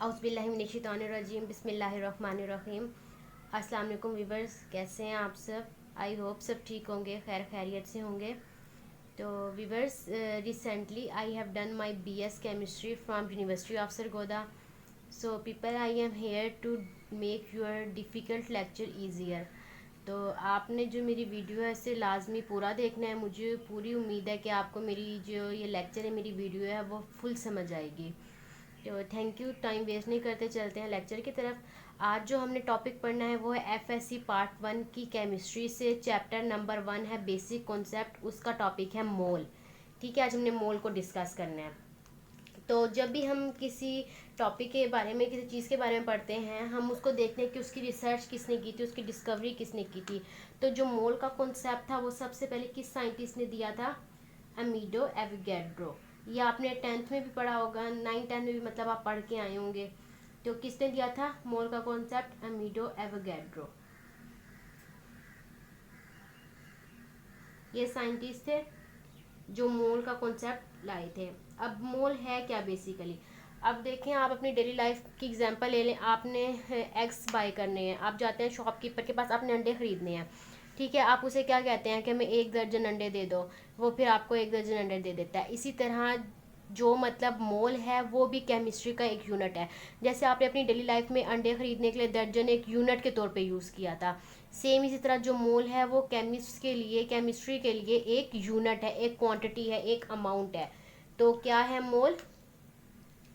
औज़ुबिल्लाहिमिनश्शैतानिर्रजीम बिस्मिल्लाहिर्रहमानिर्रहीम। अस्सलाम वालेकुम वीवर्स, कैसे हैं आप सब? आई होप सब ठीक होंगे, खैर खैरियत से होंगे। तो viewers, recently I have done my BS chemistry from university of Sargodha. So people, I am here to make your difficult lecture easier. तो आपने जो मेरी वीडियो है इसे लाजमी पूरा देखना है। मुझे पूरी उम्मीद है कि आपको मेरी जो ये लेक्चर है, मेरी वीडियो है, वो फुल समझ आएगी। तो थैंक यू, टाइम वेस्ट नहीं करते, चलते हैं लेक्चर की तरफ। आज जो हमने टॉपिक पढ़ना है वो है FSC पार्ट 1 की केमिस्ट्री से चैप्टर नंबर 1 है बेसिक कॉन्सेप्ट। उसका टॉपिक है मोल। ठीक है, आज हमने मोल को डिस्कस करना है। तो जब भी हम किसी टॉपिक के बारे में, किसी चीज़ के बारे में पढ़ते हैं, हम उसको देखते हैं कि उसकी रिसर्च किसने की थी, उसकी डिस्कवरी किसने की थी। तो जो मोल का कॉन्सेप्ट था वो सबसे पहले किस साइंटिस्ट ने दिया था? अमीडो एवोगैड्रो। ये आपने 10th में भी पढ़ा होगा, 9th 10th में भी, मतलब आप पढ़ के आए होंगे। तो किसने दिया था मोल का कॉन्सेप्ट? अमीडो एवोगैड्रो। ये साइंटिस्ट थे जो मोल का कॉन्सेप्ट लाए थे। अब मोल है क्या बेसिकली? अब देखें, आप अपनी डेली लाइफ की एग्जांपल ले लें। आपने एग्स बाय करने हैं, आप जाते हैं शॉपकीपर के पास, आपने अंडे खरीदने हैं। ठीक है, आप उसे क्या कहते हैं कि हमें 1 दर्जन अंडे दे दो। वो फिर आपको 1 दर्जन अंडे दे देता है। इसी तरह जो मतलब मोल है वो भी केमिस्ट्री का एक यूनिट है। जैसे आपने अपनी डेली लाइफ में अंडे खरीदने के लिए दर्जन एक यूनिट के तौर पे यूज़ किया था, सेम इसी तरह जो मोल है वो केमिस्ट के लिए, केमिस्ट्री के लिए एक यूनिट है, एक क्वांटिटी है, एक अमाउंट है। तो क्या है मोल?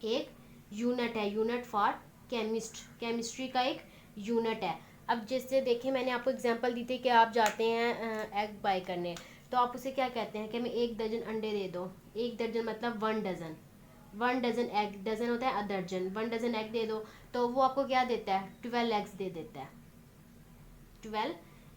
एक यूनिट है, यूनिट फॉर केमिस्ट्री का एक यूनिट है। अब जैसे देखें, मैंने आपको एग्जांपल दी थी कि आप जाते हैं एग बाय करने, तो आप उसे क्या कहते हैं कि हमें 1 दर्जन अंडे दे दो। 1 दर्जन मतलब 1 डजन। 1 डजन एग, डजन होता है अदर्जन, 1 डजन एग दे दो। तो वो आपको क्या देता है? 12 एग्स दे देता है। 12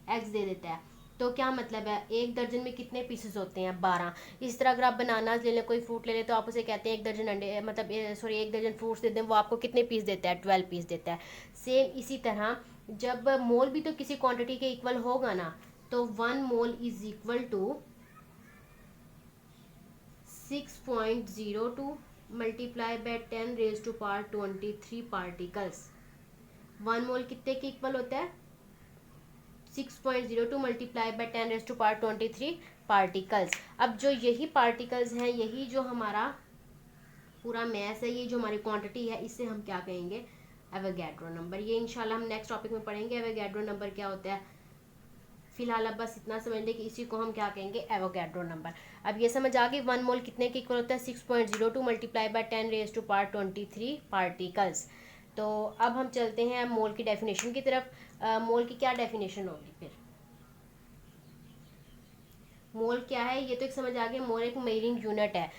एग्स दे देता है। तो क्या मतलब है? 1 दर्जन में कितने पीसेस होते हैं? 12। इस तरह अगर आप बनानास ले लें, कोई फ्रूट ले लें, तो आप उसे कहते हैं 1 दर्जन अंडे, मतलब सॉरी 1 दर्जन फ्रूट्स दे दें, वो आपको कितने पीस देता है? 12 पीस देता है। सेम इसी तरह जब मोल भी तो किसी क्वांटिटी के इक्वल होगा ना, तो 1 mole is equal to 6.02 multiply by 10⁻⁻23 particles. 1 mole कितने के इक्वल होता है? 6.02 मल्टीप्लाई बाय 10⁻⁻23 पार्टिकल्स। अब जो यही पार्टिकल्स हैं, यही जो हमारा पूरा मैस है, ये जो हमारी क्वांटिटी है, इसे हम क्या कहेंगे? Avogadro number. ये इंशाल्लाह हम नेक्स्ट टॉपिक में पढ़ेंगे एवोगैड्रो नंबर क्या होता है। फिलहाल अब बस इतना समझ लें कि इसी को हम क्या कहेंगे? Avogadro number. अब ये समझ आ गई 1 मोल कितने के इक्वल होता है? 6.02 मल्टीप्लाई बाय 10⁻⁻23 पार्टिकल्स। तो अब हम चलते हैं मोल की डेफिनेशन की तरफ। मोल की क्या डेफिनेशन होगी फिर? मोल क्या है ये तो एक समझ आ गया। मोल एक मेजरिंग यूनिट है,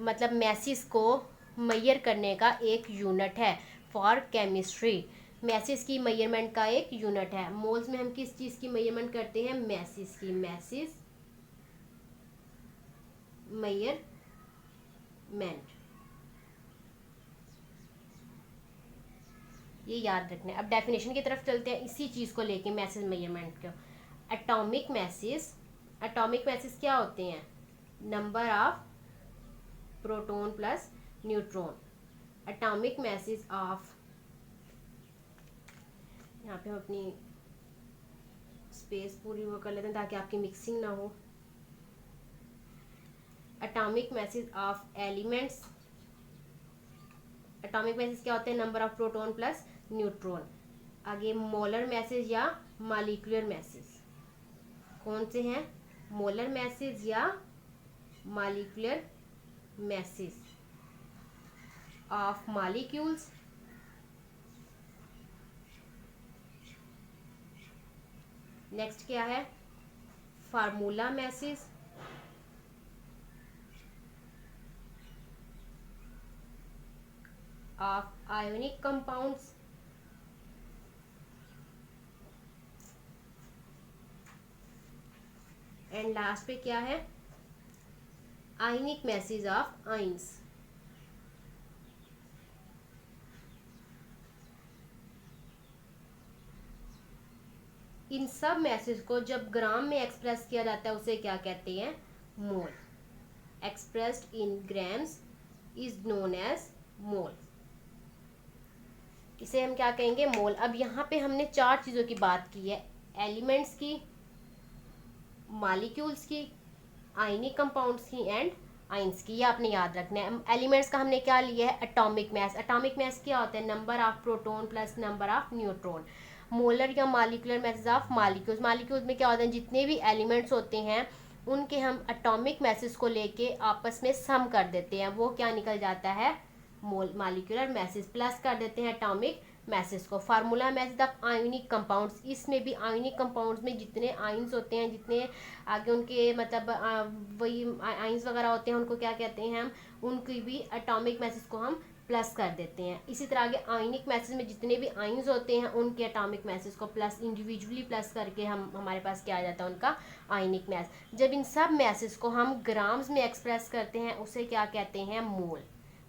मतलब मैसिस को मैयर करने का एक यूनिट है फॉर केमिस्ट्री। मैसिस की मेजरमेंट का एक यूनिट है। मोल्स में हम किस चीज़ की मेजरमेंट करते हैं? मैसिस की। मैसिस मेजरमेंट। ये याद रखना है। अब डेफिनेशन की तरफ चलते हैं इसी चीज़ को लेके, मैसिस मेजरमेंट को। एटॉमिक मैसिस, एटॉमिक मैसिस क्या होते हैं? Number of proton plus neutron. Atomic masses of, यहाँ पे हम अपनी स्पेस पूरी वो कर लेते हैं ताकि आपकी मिक्सिंग ना हो। Atomic masses of elements. Atomic message क्या होते हैं? Number of proton plus neutron. आगे मोलर मैसेज या मॉलिक्यूलर मैसेज, कौन से हैं? मोलर मैसेज या molecular message of molecules. Next क्या है? Formula message of ionic compounds. And last पे क्या है? आयनिक मैसेज ऑफ आइंस। इन सब मैसेज को जब ग्राम में एक्सप्रेस किया जाता है उसे क्या कहते हैं? Mole. Expressed in grams is known as mole. इसे हम क्या कहेंगे, मोल। अब यहाँ पे हमने 4 चीज़ों की बात की है, एलिमेंट्स की, मॉलिक्यूल्स की, आयनिक कंपाउंड्स की एंड आइंस की। ये आपने याद रखना है। एलिमेंट्स का हमने क्या लिया है, एटॉमिक मास। एटॉमिक मास क्या होता है, number of proton plus number of neutron. Molar या molecular masses of molecules. Molecules में क्या होता है, जितने भी एलिमेंट्स होते हैं उनके हम एटॉमिक मासेस को लेके आपस में सम कर देते हैं, वो क्या निकल जाता है, मॉलिक्यूलर मैसेज। प्लस कर देते हैं एटॉमिक मैसेज को। Formula message of ionic compounds. इसमें भी आयोनिक कंपाउंड्स में जितने आइंस होते हैं, जितने आगे उनके मतलब वही आइंस वगैरह होते हैं, उनको क्या कहते हैं हम, उनकी भी एटॉमिक मैसेज को हम प्लस कर देते हैं। इसी तरह आगे आयोनिक मैसेज में जितने भी आइंस होते हैं उनके एटॉमिक मैसेज को प्लस इंडिविजुअली प्लस करके हम हमारे पास क्या आ जाता है, उनका आयोनिक मैस। जब इन सब मैसेज को हम ग्राम्स में एक्सप्रेस करते हैं उसे क्या कहते हैं, मोल।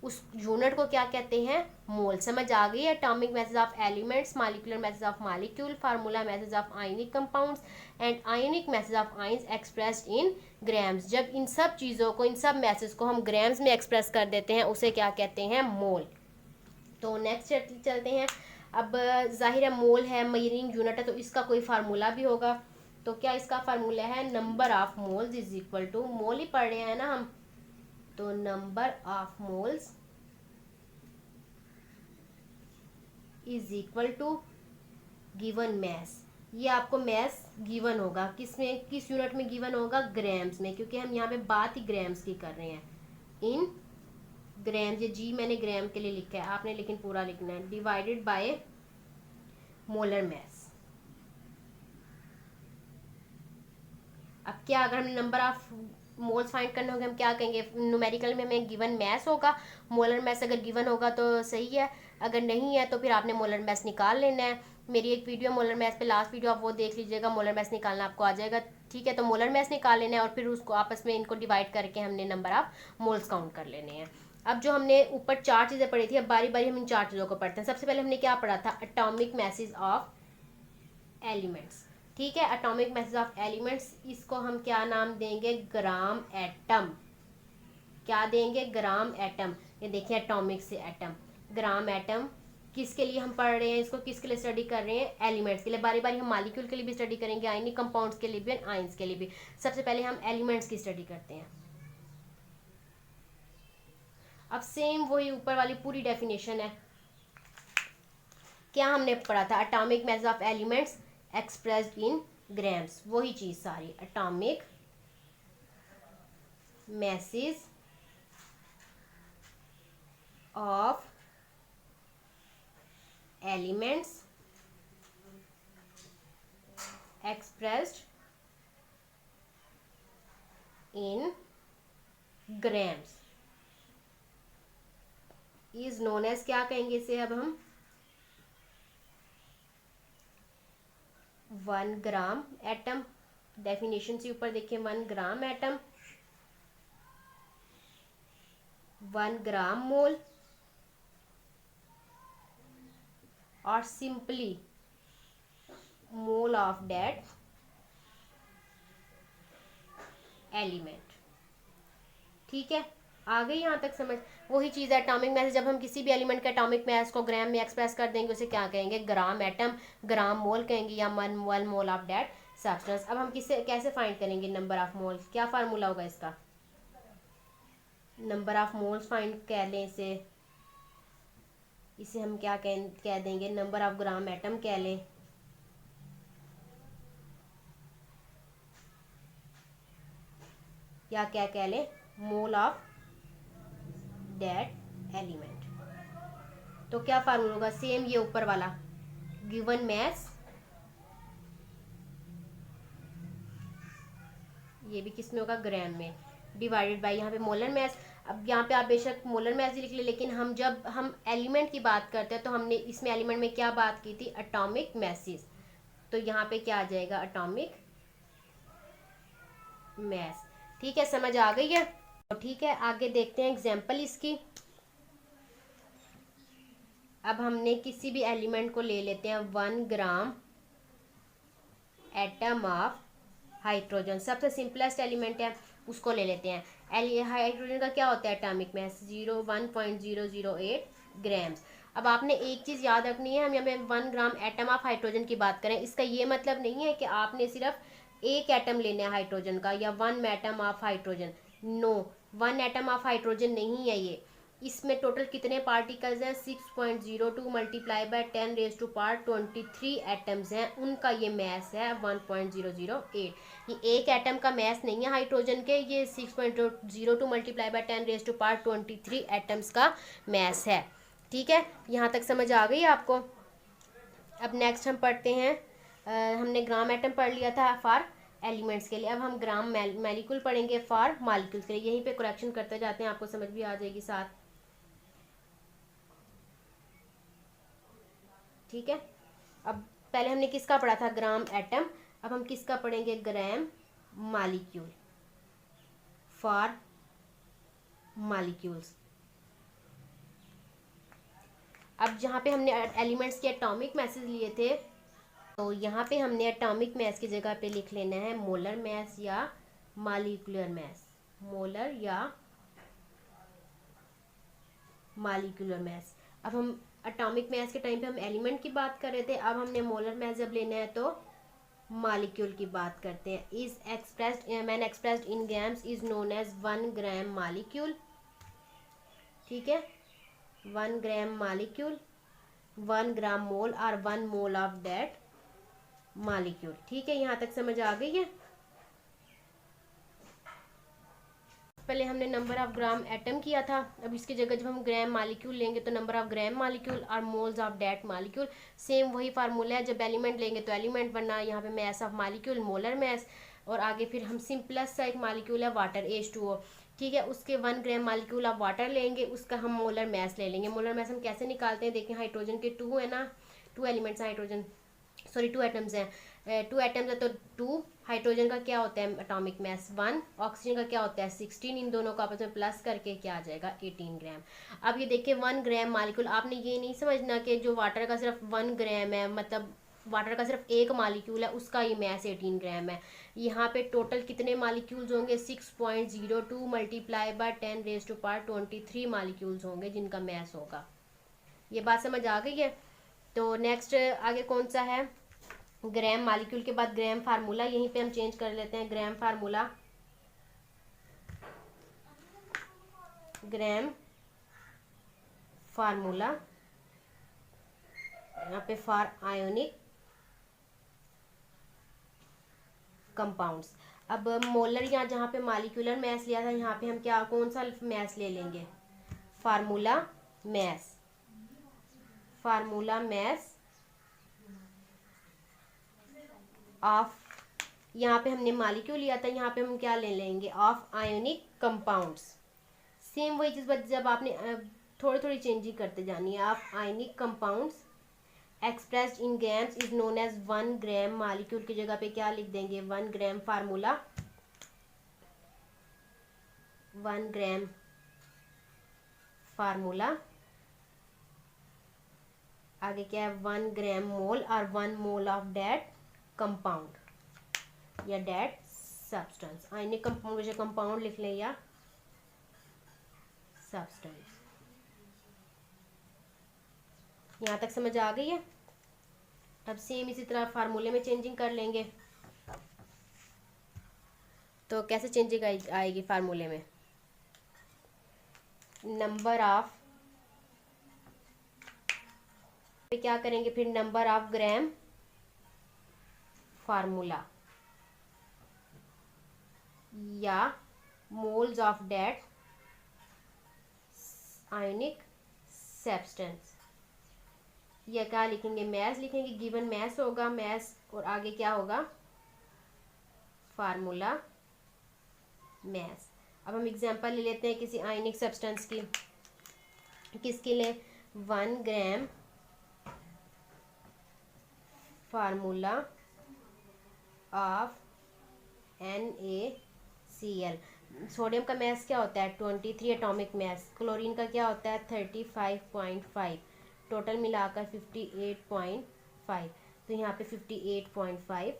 उस यूनिट को क्या कहते हैं, मोल। समझ आ गई। Atomic masses of elements, molecular message of molecule, formula message of ionic compounds and ionic message of ions expressed in grams. जब इन सब चीज़ों को, इन सब मैसेज को हम ग्राम्स में एक्सप्रेस कर देते हैं उसे क्या कहते हैं, मोल। तो नेक्स्ट चलते हैं। अब जाहिर है मोल है, मेजरिंग यूनिट है, तो इसका कोई फार्मूला भी होगा। तो क्या इसका फार्मूला है, number of moles is equal to, mole ही पढ़ रहे हैं ना हम, तो number of moles is equal to given mass. ये आपको मैस गिवन होगा, किसमें, किस यूनिट में गिवन होगा, ग्राम्स में, क्योंकि हम यहाँ पे बात ही ग्राम्स की कर रहे हैं। इन ग्राम्स, ये जी मैंने ग्राम के लिए लिखा है, आपने लेकिन पूरा लिखना है, डिवाइडेड बाय मोलर मैस। अब क्या, अगर हमें नंबर ऑफ मोल्स फाइंड करने होंगे, हम क्या कहेंगे, न्यूमेरिकल में हमें गिवन मैस होगा, मोलर मैस अगर गिवन होगा तो सही है, अगर नहीं है तो फिर आपने मोलर मैस निकाल लेना है। मेरी एक वीडियो मोलर मैस पे, लास्ट वीडियो आप वो देख लीजिएगा, मोलर मैस निकालना आपको आ जाएगा। ठीक है, तो मोलर मैस निकाल लेना है और फिर उसको आपस में इनको डिवाइड करके हमने नंबर ऑफ मोल्स काउंट कर लेने हैं। अब जो हमने ऊपर 4 चीज़ें पढ़ी थी, अब बारी बारी हम इन 4 चीज़ों को पढ़ते हैं। सबसे पहले हमने क्या पढ़ा था, एटॉमिक मैसेज ऑफ एलिमेंट्स। ठीक है, एटॉमिक मैसेज ऑफ एलिमेंट्स, इसको हम क्या नाम देंगे, ग्राम एटम। क्या देंगे, ग्राम एटम। ये देखिए एटॉमिक से एटम, ग्राम एटम। किसके लिए हम पढ़ रहे हैं इसको, किसके लिए स्टडी कर रहे हैं, एलिमेंट्स के लिए। बारी बारी हम मॉलिक्यूल के लिए भी स्टडी करेंगे, आयनिक कंपाउंड्स के लिए भी, आइंस के लिए भी। सबसे पहले हम एलिमेंट्स की स्टडी करते हैं। अब सेम वही ऊपर वाली पूरी डेफिनेशन है। क्या हमने पढ़ा था, atomic masses of elements expressed in grams, वही चीज सारी, atomic masses of elements expressed in grams is known as, क्या कहेंगे इसे अब हम, 1 ग्राम एटम। डेफिनेशन से ऊपर देखिए, 1 ग्राम एटम, 1 ग्राम मोल, और simply mole of that element. ठीक है, आ गई यहाँ तक समझ। वही चीज़ है एटॉमिक मैसेज, जब हम किसी भी एलिमेंट के एटॉमिक मैस को ग्राम में एक्सप्रेस कर देंगे उसे क्या कहेंगे, ग्राम एटम, ग्राम मोल कहेंगे, या 1 मोल ऑफ दैट सब्सटेंस। अब हम किसे कैसे फाइंड करेंगे नंबर ऑफ मोल, क्या फार्मूला होगा इसका, नंबर ऑफ मोल्स फाइंड कह लें इसे, इसे हम क्या कह देंगे, नंबर ऑफ ग्राम एटम कह लें, या क्या कह लें, मोल ऑफ दैट एलिमेंट। तो क्या फार्मूला होगा, सेम ये ऊपर वाला, गिवन मैस, ये भी किस में होगा, ग्राम में, डिवाइडेड बाय यहाँ पे मोलर मैस। अब यहाँ पे आप बेशक मोलर मैस ही लिख ले, लेकिन हम जब हम एलिमेंट की बात करते हैं तो हमने इसमें एलिमेंट में क्या बात की थी, एटॉमिक मैसेज, तो यहाँ पे क्या आ जाएगा, एटॉमिक मैस। ठीक है, समझ आ गई है। तो ठीक है, आगे देखते हैं एग्जाम्पल इसकी। अब हमने किसी भी एलिमेंट को ले लेते हैं, 1 ग्राम एटम ऑफ हाइड्रोजन, सबसे सिंपलेस्ट एलिमेंट है, उसको ले लेते हैं। हाइड्रोजन का क्या होता है एटॉमिक मैस, 1.008 ग्राम्स। अब आपने एक चीज़ याद रखनी है, हम यहाँ पे 1 ग्राम एटम ऑफ हाइड्रोजन की बात करें, इसका ये मतलब नहीं है कि आपने सिर्फ एक एटम लेना है हाइड्रोजन का या 1 atom of hydrogen. No, 1 atom of hydrogen नहीं है ये। इसमें टोटल कितने पार्टिकल्स हैं? 6.02 मल्टीप्लाई बाय 10⁻23 एटम्स हैं, उनका ये मैस है 1.008। ये एक एटम का मैस नहीं है हाइड्रोजन के, ये 6.02 मल्टीप्लाई बाय 10⁻23 एटम्स का मैस है। ठीक है, यहाँ तक समझ आ गई आपको? अब नेक्स्ट हम पढ़ते हैं, हमने ग्राम एटम पढ़ लिया था फॉर एलिमेंट्स के लिए, अब हम ग्राम मॉलिक्यूल पढ़ेंगे फॉर मॉलिक्यूल्स के लिए। यहीं पे करेक्शन करते जाते हैं, आपको समझ भी आ जाएगी साथ। ठीक है, अब पहले हमने किसका पढ़ा था? Gram atom. अब हम किसका पढ़ेंगे? Gram molecule for molecules. अब जहाँ पे हमने एलिमेंट्स के एटॉमिक मैसेज लिए थे, तो यहाँ पे हमने एटॉमिक मैस की जगह पे लिख लेना है मोलर मैस या मॉलिक्यूलर मैस। मोलर या मॉलिक्यूलर मैस। अब हम एटॉमिक मैस के टाइम पे हम एलिमेंट की बात कर रहे थे, अब हमने मोलर मैस जब लेना है तो मॉलिक्यूल की बात करते हैं। Is expressed man expressed in grams is known as 1 gram molecule. ठीक है, 1 ग्राम मॉलिक्यूल, 1 ग्राम मोल और 1 मोल ऑफ दैट मॉलिक्यूल। ठीक है, यहाँ तक समझ आ गई है? पहले हमने नंबर ऑफ ग्राम एटम किया था, अब इसकी जगह जब हम ग्राम मॉलिक्यूल लेंगे तो नंबर ऑफ ग्राम मॉलिक्यूल और moles of that molecule. Same वही फार्मूला है, जब एलिमेंट लेंगे तो एलिमेंट, वरना यहाँ पे mass of molecule molar mass. और आगे फिर हम सिंपलेस्ट सा एक मॉलिक्यूल है वाटर, H2O। ठीक है, उसके 1 ग्राम मॉलिक्यूल ऑफ वाटर लेंगे, उसका हम मोलर मैस ले लेंगे। मोलर मैस हम कैसे निकालते हैं? देखें, हाइड्रोजन के 2 है ना, 2 एलिमेंट्स हैं हाइड्रोजन, सॉरी 2 एटम्स हैं, 2 एटम्स है तो 2। हाइड्रोजन का क्या होता है एटॉमिक मैस? 1। ऑक्सीजन का क्या होता है? 16। इन दोनों को आपस में प्लस करके क्या आ जाएगा? 18 ग्राम। अब ये देखिए 1 ग्राम मॉलिक्यूल, आपने ये नहीं समझना कि जो वाटर का सिर्फ 1 ग्राम है, मतलब वाटर का सिर्फ एक मॉलिक्यूल है, उसका ही मैस 18 ग्राम है। यहाँ पे टोटल कितने मॉलिक्यूल्स होंगे? 6.02 मल्टीप्लाई बाय 10⁻23 मॉलिक्यूल्स होंगे जिनका मैस होगा। ये बात समझ आ गई है? तो नेक्स्ट आगे कौन सा है? ग्राम मॉलिक्यूल के बाद ग्राम फार्मूला, यहीं पे हम चेंज कर लेते हैं। ग्राम फार्मूला, ग्राम फार्मूला यहाँ पे फॉर आयोनिक कंपाउंड्स। अब मोलर, यहाँ जहाँ पे मॉलिक्यूलर मैस लिया था, यहाँ पे हम क्या कौन सा मैस ले लेंगे? Formula mass. Formula mass of, यहाँ पे हमने मॉलिक्यूल लिया था, यहाँ पे हम क्या ले लेंगे? Of ionic compounds. सेम वही चीज़, बट जब आपने थोड़ी थोड़ी चेंजिंग करते जानी है। Of ionic compounds expressed in grams is known as 1 gram molecule की जगह पे क्या लिख देंगे? 1 ग्राम फार्मूला, 1 ग्राम फार्मूला। आगे क्या है? 1 ग्राम मोल और 1 मोल ऑफ डेट कंपाउंड या डेट सब्सटेंस। आयनिक कंपाउंड जैसे कंपाउंड लिख लें या सब्सटेंस। यहाँ तक समझ आ गई है? अब सेम इसी तरह फार्मूले में चेंजिंग कर लेंगे। तो कैसे चेंजिंग आएगी फार्मूले में? नंबर ऑफ, क्या करेंगे फिर? नंबर ऑफ ग्राम फार्मूला या moles of that ionic substance, या क्या लिखेंगे? मैस लिखेंगे। गिवन मैस होगा, मैस और आगे क्या होगा? Formula mass. अब हम एग्जांपल ले लेते हैं किसी आयनिक सब्सटेंस की। किसके लिए? 1 ग्राम फार्मूला ऑफ NaCl। सोडियम का मैस क्या होता है? 23 एटॉमिक मैस। क्लोरीन का क्या होता है? 35.5। टोटल मिलाकर 58.5। तो यहाँ पे 58.5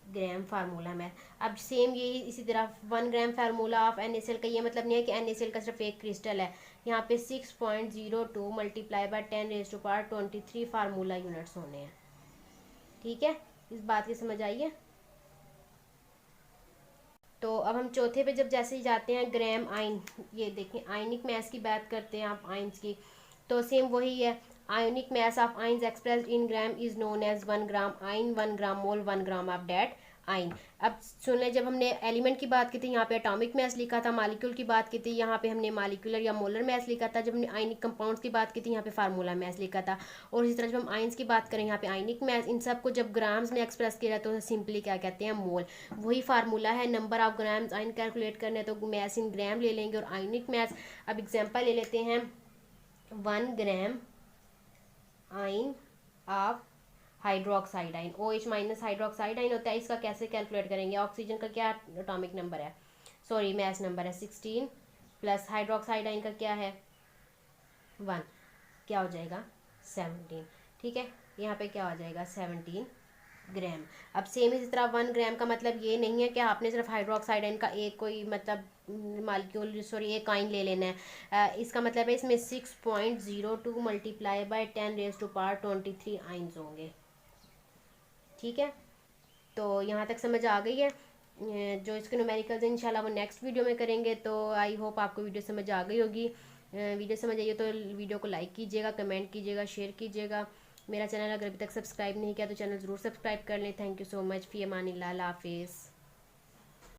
ग्राम फार्मूला मैस। अब सेम यही इसी तरह 1 ग्राम फार्मूला ऑफ NaCl का ये मतलब नहीं है कि NaCl का सिर्फ एक क्रिस्टल है। यहाँ पे 6.02 मल्टीप्लाई बाय 10⁻23 फार्मूला यूनिट्स होने हैं। ठीक है, इस बात की समझ आई है। तो अब हम चौथे पे जब जैसे ही जाते हैं, ग्राम आयन, ये देखें आयनिक मैस की बात करते हैं आप आयन्स की, तो सेम वही है। Ionic mass of ions expressed in gram is known as 1 gram ion, 1 gram mole, 1 gram of that ion. अब सुन लें, जब हमने एलिमेंट की बात की थी यहाँ पे एटॉमिक मैस लिखा था, मालिक्यूल की बात की थी यहाँ पे हमने मालिक्यूलर या मोलर मैस लिखा था, जब हमने आयनिक कंपाउंड्स की बात की थी यहाँ पे फार्मूला मैस लिखा था। और इसी तरह जब हम आयन्स की बात करें यहाँ पे आयनिक मैस, इन सब को जब ग्राम्स में एक्सप्रेस किया तो सिंपली क्या कहते हैं, मोल। वही फार्मूला है, number of grams ion calculate करने तो मैस इन ग्राम ले लेंगे। और आयनिक मैस, अब एग्जाम्पल ले लेते हैं, 1 gram ion of hydroxide ion, OH minus hydroxide ion होता है, इसका कैसे कैलकुलेट करेंगे। ऑक्सीजन का क्या एटॉमिक नंबर है, सॉरी मैस नंबर है 16, प्लस हाइड्रोक्साइड आयन का क्या है 1, क्या हो जाएगा 17। ठीक है, यहाँ पे क्या हो जाएगा 17 ग्राम। अब सेम इसी तरह 1 ग्राम का मतलब ये नहीं है कि आपने सिर्फ हाइड्रोक्साइड आयन का एक कोई मतलब मालिक्यूल, सॉरी एक आयन ले लेना है। इसका मतलब है इसमें 6.02 मल्टीप्लाई बाय 10⁻23 आयन्स होंगे। ठीक है, तो यहाँ तक समझ आ गई है। जो इसके न्यूमेरिकल्स हैं इंशाल्लाह वो नेक्स्ट वीडियो में करेंगे। तो आई होप आपको वीडियो समझ आ गई होगी। वीडियो समझ आई तो वीडियो को लाइक कीजिएगा, कमेंट कीजिएगा, शेयर कीजिएगा। मेरा चैनल अगर अभी तक सब्सक्राइब नहीं किया तो चैनल ज़रूर सब्सक्राइब कर लें। थैंक यू सो मच, फ़ी अमानिल्लाह, अल्लाह हाफिज़।